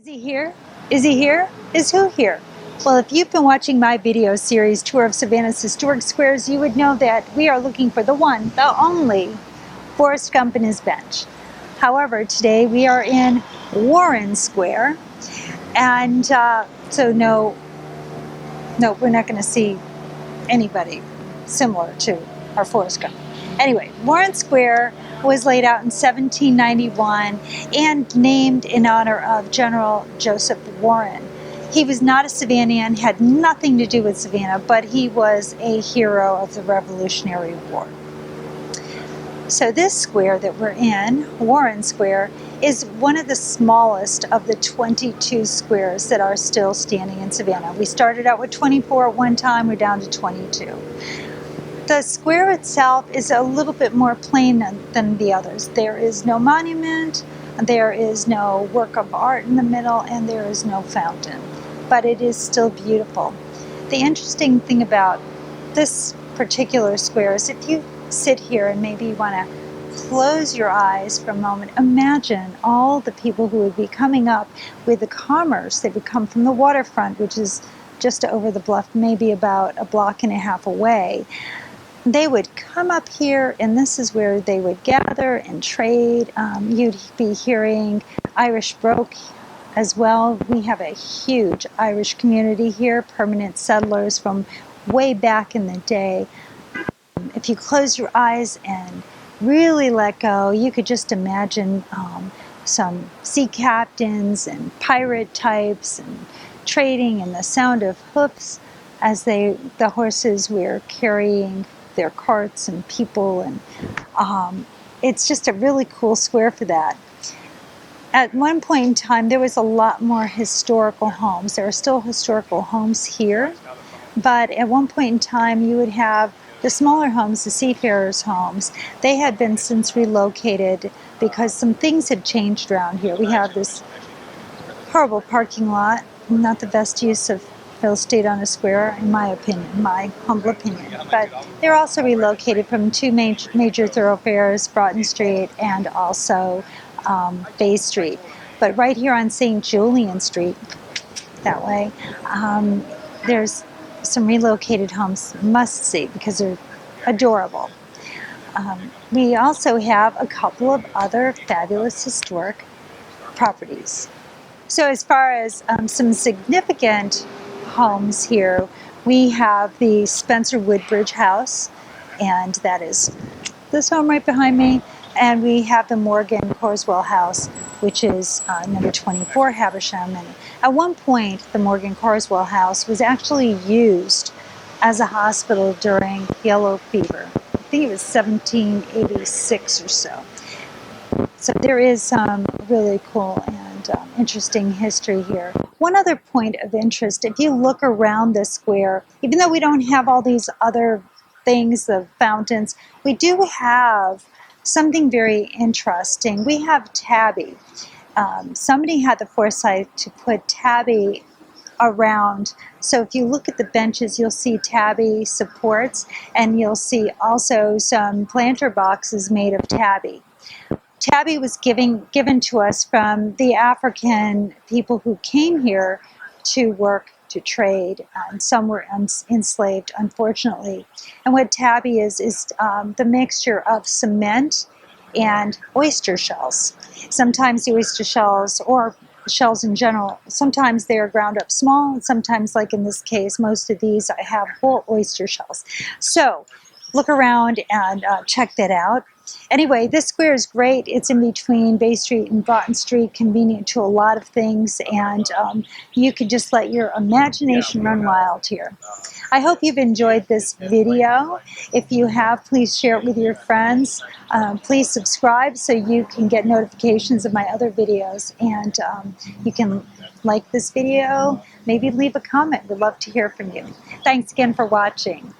Is he here? Is he here? Is who here? Well, if you've been watching my video series, Tour of Savannah's Historic Squares, you would know that we are looking for the one, the only, Forrest Gump and his bench. However, today we are in Warren Square, and so no, we're not going to see anybody similar to our Forrest Gump. Anyway, Warren Square was laid out in 1791 and named in honor of General Joseph Warren. He was not a Savannian, had nothing to do with Savannah, but he was a hero of the Revolutionary War. So this square that we're in, Warren Square, is one of the smallest of the 22 squares that are still standing in Savannah. We started out with 24 at one time, we're down to 22. The square itself is a little bit more plain than the others. There is no monument, there is no work of art in the middle, and there is no fountain. But it is still beautiful. The interesting thing about this particular square is if you sit here and maybe you want to close your eyes for a moment, imagine all the people who would be coming up with the commerce that would come from the waterfront, which is just over the bluff, maybe about a block and a half away. They would come up here, and this is where they would gather and trade. You'd be hearing Irish brogue as well. We have a huge Irish community here, permanent settlers from way back in the day. If you close your eyes and really let go, you could just imagine some sea captains and pirate types and trading, and the sound of hoofs as the horses were carrying their carts and people, and it's just a really cool square for that. At one point in time, there was a lot more historical homes. There are still historical homes here, but at one point in time, you would have the smaller homes, the seafarers' homes. They had been since relocated because some things had changed around here. We have this horrible parking lot, not the best use of real estate on a square, in my opinion, my humble opinion. But they're also relocated from two major thoroughfares, Broughton Street and also Bay Street. But right here on St. Julian Street, that way, there's some relocated homes must see because they're adorable. We also have a couple of other fabulous historic properties. So as far as some significant homes here, we have the Spencer-Woodbridge house, and that is this home right behind me, and we have the Morgan Carswell house, which is number 24 Havisham. And at one point, the Morgan Carswell house was actually used as a hospital during yellow fever. I think it was 1786 or so. So there is some really cool and interesting history here. One other point of interest, if you look around the square, even though we don't have all these other things, the fountains, we do have something very interesting. We have tabby. Somebody had the foresight to put tabby around. So if you look at the benches, you'll see tabby supports, and you'll see also some planter boxes made of tabby. Tabby was given to us from the African people who came here to work, to trade, and some were enslaved, unfortunately. And what tabby is the mixture of cement and oyster shells. Sometimes the oyster shells, or shells in general, sometimes they are ground up small, and sometimes, like in this case, most of these have whole oyster shells. So look around and check that out. Anyway, this square is great. It's in between Bay Street and Broughton Street, convenient to a lot of things, and you could just let your imagination run wild here. I hope you've enjoyed this video. If you have, please share it with your friends. Please subscribe so you can get notifications of my other videos, and you can like this video, maybe leave a comment. We'd love to hear from you. Thanks again for watching.